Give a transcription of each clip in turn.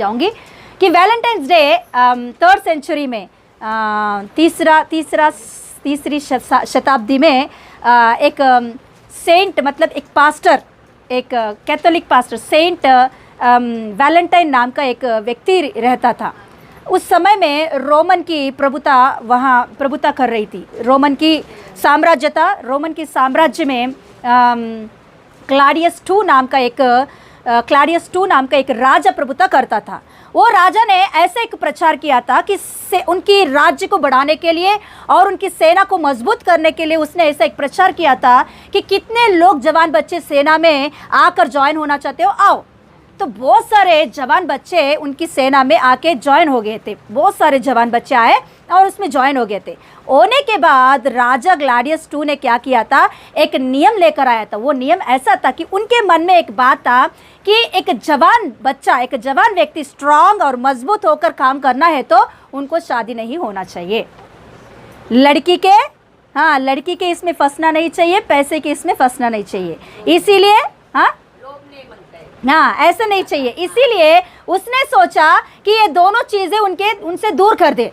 चाहूँगी कि Valentine's day 3rd century में तीसरी शताब्दी में एक सेंट मतलब एक पास्टर, एक कैथोलिक पास्टर सेंट वैलेंटाइन नाम का एक व्यक्ति रहता था। उस समय में रोमन की प्रभुता वहाँ प्रभुता कर रही थी। रोमन की साम्राज्य में क्लाडियस II नाम का एक राजा प्रभुता करता था। वो राजा ने ऐसे एक प्रचार किया था कि उनकी राज्य को बढ़ाने के लिए और उनकी सेना को मजबूत करने के लिए उसने ऐसा एक प्रचार किया था कि कितने लोग जवान बच्चे सेना में आकर ज्वाइन होना चाहते हो, आओ। तो बहुत सारे जवान बच्चे उनकी सेना में आके ज्वाइन हो गए थे। बहुत सारे जवान बच्चे आए और उसमें ज्वाइन हो गए थे। होने के बाद राजा ग्लाडियस II ने क्या किया था, एक नियम लेकर आया था। वो नियम ऐसा था कि उनके मन में एक बात था कि एक जवान बच्चा, एक जवान व्यक्ति स्ट्रांग और मजबूत होकर काम करना है तो उनको शादी नहीं होना चाहिए। लड़की के इसमें फंसना नहीं चाहिए, पैसे के इसमें फंसना नहीं चाहिए। इसीलिए ऐसा नहीं चाहिए। इसीलिए उसने सोचा कि ये दोनों चीज़ें उनसे दूर कर दे।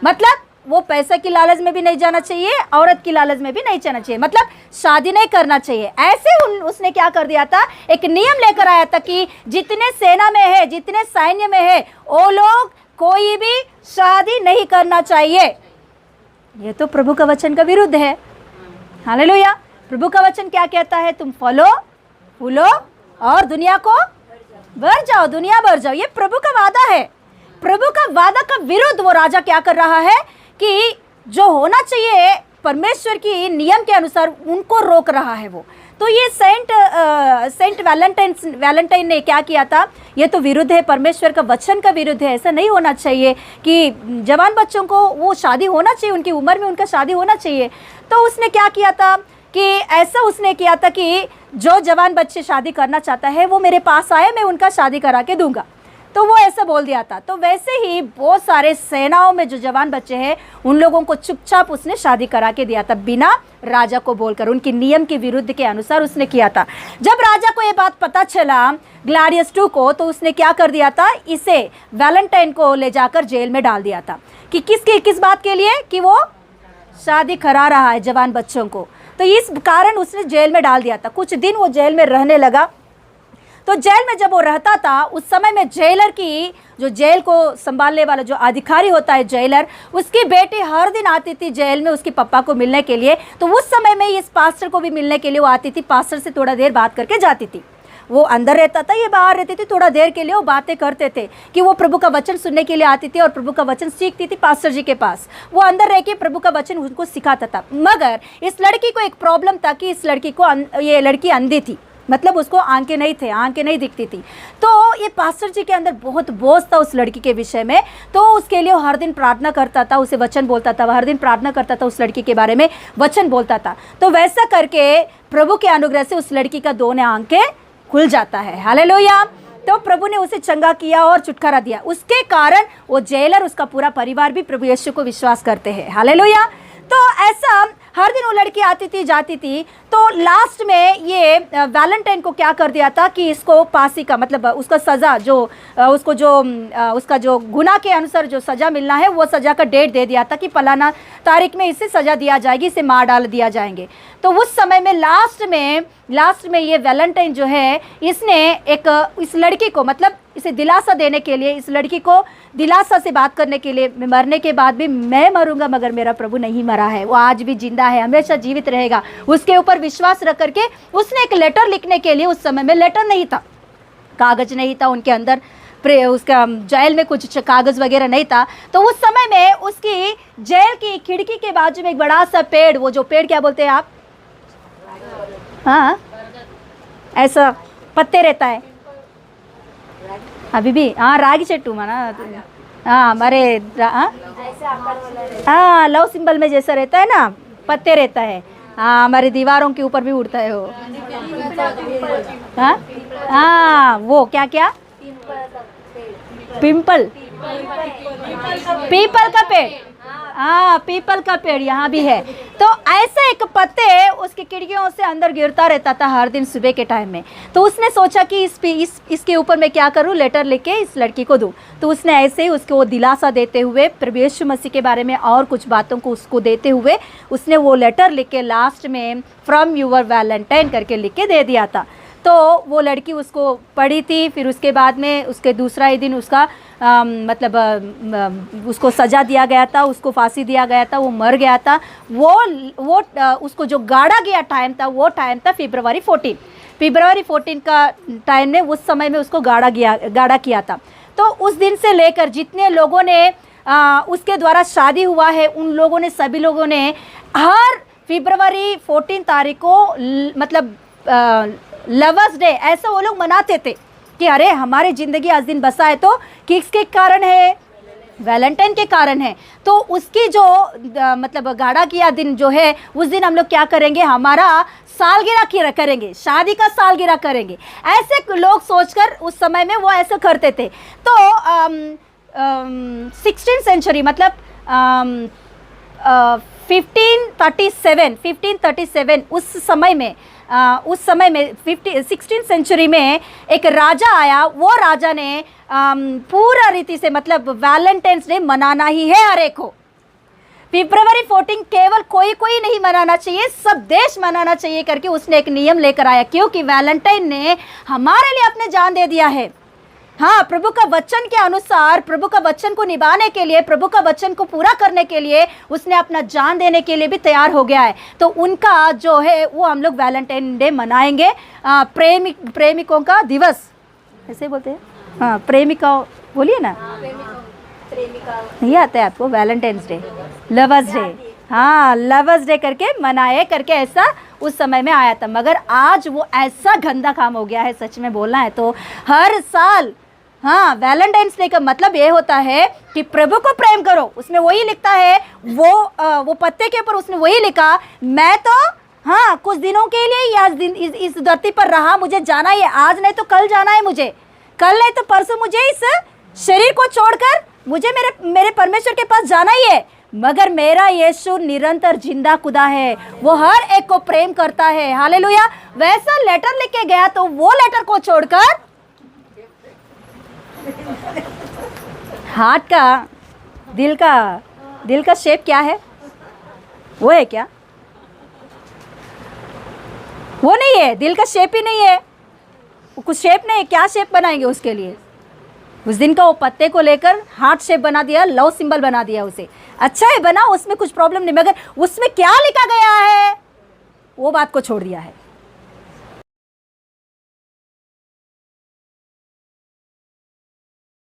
मतलब वो पैसे की लालच में भी नहीं जाना चाहिए, औरत की लालच में भी नहीं जाना चाहिए, मतलब शादी नहीं करना चाहिए। ऐसे उसने क्या कर दिया था, एक नियम लेकर आया था कि जितने सेना में है, जितने सैन्य में है, वो लोग कोई भी शादी नहीं करना चाहिए। ये तो प्रभु का वचन का विरुद्ध है। हालेलुया। प्रभु का वचन क्या कहता है, तुम फूलो और दुनिया को बढ़ जाओ, दुनिया बढ़ जाओ। ये प्रभु का वादा है। प्रभु का वादा का विरुद्ध वो राजा क्या कर रहा है कि जो होना चाहिए परमेश्वर की नियम के अनुसार उनको रोक रहा है वो। तो ये सेंट वैलेंटाइन ने क्या किया था, ये तो विरुद्ध है, परमेश्वर का वचन का विरुद्ध है। ऐसा नहीं होना चाहिए कि जवान बच्चों को वो शादी होना चाहिए, उनकी उम्र में उनका शादी होना चाहिए। तो उसने क्या किया था कि ऐसा उसने किया था कि जो जवान बच्चे शादी करना चाहता है वो मेरे पास आए, मैं उनका शादी करा के दूंगा। तो वो ऐसा बोल दिया था। तो वैसे ही बहुत सारे सेनाओं में जो जवान बच्चे हैं उन लोगों को चुपचाप उसने शादी करा के दिया था, बिना राजा को बोलकर, उनकी नियम के विरुद्ध के अनुसार उसने किया था। जब राजा को ये बात पता चला ग्लाडियस II को, तो उसने क्या कर दिया था, इसे वैलेंटाइन को ले जाकर जेल में डाल दिया था। कि किस बात के लिए, कि वो शादी करा रहा है जवान बच्चों को। तो इस कारण उसने जेल में डाल दिया था। कुछ दिन वो जेल में रहने लगा। तो जेल में जब वो रहता था उस समय में जेलर की, जो जेल को संभालने वाला जो अधिकारी होता है जेलर, उसकी बेटी हर दिन आती थी जेल में उसके पापा को मिलने के लिए। तो उस समय में इस पास्टर को भी मिलने के लिए वो आती थी। पास्टर से थोड़ा देर बात करके जाती थी। वो अंदर रहता था, ये बाहर रहती थी। थोड़ा देर के लिए वो बातें करते थे कि वो प्रभु का वचन सुनने के लिए आती थी और प्रभु का वचन सीखती थी पास्टर जी के पास। वो अंदर रह के प्रभु का वचन उनको सिखाता था। मगर इस लड़की को एक प्रॉब्लम था कि इस लड़की को, ये लड़की अंधी थी, मतलब उसको आंखें नहीं दिखती थी। तो ये पास्टर जी के अंदर बहुत बोझ था उस लड़की के विषय में। तो उसके लिए वो हर दिन प्रार्थना करता था, उसे वचन बोलता था, हर दिन प्रार्थना करता था, उस लड़की के बारे में वचन बोलता था। तो वैसा करके प्रभु के अनुग्रह से उस लड़की का दोनों आंखें खुल जाता है। हालेलुया। तो प्रभु ने उसे चंगा किया और छुटकारा दिया। उसके कारण वो जेलर, उसका पूरा परिवार भी प्रभु यीशु को विश्वास करते हैं। हालेलुया। तो ऐसा हर दिन वो लड़की आती थी जाती थी। तो लास्ट में ये वैलेंटाइन को क्या कर दिया था कि इसको फांसी का, मतलब उसका सज़ा उसका जो गुनाह के अनुसार जो सज़ा मिलना है वो सज़ा का डेट दे दिया था कि फलाना तारीख में इसे सज़ा दिया जाएगी, इसे मार डाल दिया जाएंगे। तो उस समय में लास्ट में ये वैलेंटाइन जो है, इसने इस लड़की को, मतलब इसे दिलासा देने के लिए, इस लड़की को दिलासा से बात करने के लिए, मरने के बाद भी मैं मरूंगा मगर मेरा प्रभु नहीं मरा है, वो आज भी जिंदा है, हमेशा जीवित रहेगा, उसके ऊपर विश्वास रख करके उसने एक लेटर लिखने के लिए, उस समय में लेटर नहीं था, कागज नहीं था उनके अंदर, उसका जेल में कुछ कागज वगैरह नहीं था। तो उस समय में उसकी जेल की खिड़की के बाजू में एक बड़ा सा पेड़, वो जो पेड़ क्या बोलते हैं आप, हाँ ऐसा पत्ते रहता है अभी भी, हाँ रागी चट्टू माना, हाँ हमारे हाँ लव सिंबल में जैसा रहता है ना, पत्ते रहता है, हाँ हमारी दीवारों के ऊपर भी उड़ता है वो, हाँ वो क्या क्या, पीपल का पेड़, हाँ, पीपल का पेड़ यहाँ भी है। तो ऐसे एक पत्ते उसकी खिड़कियों से अंदर गिरता रहता था हर दिन सुबह के टाइम में। तो उसने सोचा कि इसके ऊपर मैं क्या करूँ, लेटर लिख के इस लड़की को दूँ। तो उसने ऐसे ही उसको दिलासा देते हुए, प्रभु यीशु मसीह के बारे में और कुछ बातों को उसको देते हुए उसने वो लेटर लिख के लास्ट में फ्रॉम यूर वैलेंटाइन करके लिख के दे दिया था। तो वो लड़की उसको पढ़ी थी। फिर उसके बाद में उसके दूसरा ही दिन उसका उसको सज़ा दिया गया था, उसको फांसी दिया गया था, वो मर गया था। वो उसको जो गाड़ा गया टाइम था, वो टाइम था फरवरी 14 का टाइम ने उस समय में उसको गाड़ा किया था। तो उस दिन से लेकर जितने लोगों ने उसके द्वारा शादी हुआ है, उन लोगों ने, सभी लोगों ने हर फरवरी 14 तारीख को मतलब लवर्स डे ऐसा वो लोग मनाते थे कि अरे हमारे ज़िंदगी आज दिन बसा है तो किसके कारण है, वैलेंटाइन के कारण है। तो उसकी जो मतलब गाड़ा किया दिन जो है, उस दिन हम लोग क्या करेंगे, हमारा सालगिरह करेंगे, शादी का सालगिरह करेंगे। ऐसे लोग सोचकर उस समय में वो ऐसे करते थे। तो 16th सेंचुरी मतलब 1537 उस समय में 16th सेंचुरी में एक राजा आया। वो राजा ने पूरा रीति से मतलब वैलेंटाइंस डे मनाना ही है हर एक को। फरवरी 14 केवल कोई नहीं मनाना चाहिए, सब देश मनाना चाहिए करके उसने एक नियम लेकर आया, क्योंकि वैलेंटाइन ने हमारे लिए अपने जान दे दिया है। हाँ, प्रभु का वचन के अनुसार, प्रभु का वचन को निभाने के लिए, प्रभु का वचन को पूरा करने के लिए उसने अपना जान देने के लिए भी तैयार हो गया है। तो उनका जो है वो हम लोग वैलेंटाइन डे मनाएंगे। प्रेमिकों का दिवस ऐसे बोलते हैं। हाँ, प्रेमिका बोलिए ना, नहीं आता है आपको, वैलेंटाइंस डे, लवर्स डे। हाँ, लवर्स डे करके मनाए करके ऐसा उस समय में आया था। मगर आज वो ऐसा गंदा काम हो गया है, सच में बोलना है तो। हर साल हाँ, वैलेंटाइंस डे का मतलब ये होता है कि प्रभु को प्रेम करो। उसमें वही लिखता है, वो पत्ते के ऊपर उसने वही लिखा, मैं तो हाँ कुछ दिनों के लिए आज दिन इस धरती पर रहा, मुझे जाना ही है, आज नहीं तो कल जाना है मुझे, कल नहीं तो परसों मुझे इस शरीर को छोड़कर मुझे मेरे परमेश्वर के पास जाना ही है। मगर मेरा यीशु निरंतर जिंदा खुदा है, वो हर एक को प्रेम करता है। हालेलुया। वैसा लेटर लिख के गया तो वो लेटर को छोड़कर हार्ट का, दिल का शेप क्या है, वो है क्या? वो नहीं है, दिल का शेप ही नहीं है, वो कुछ शेप नहीं है। क्या शेप बनाएंगे उसके लिए? उस दिन का वो पत्ते को लेकर हार्ट शेप बना दिया, लव सिंबल बना दिया उसे। अच्छा है बना, उसमें कुछ प्रॉब्लम नहीं, मगर उसमें क्या लिखा गया है वो बात को छोड़ दिया है।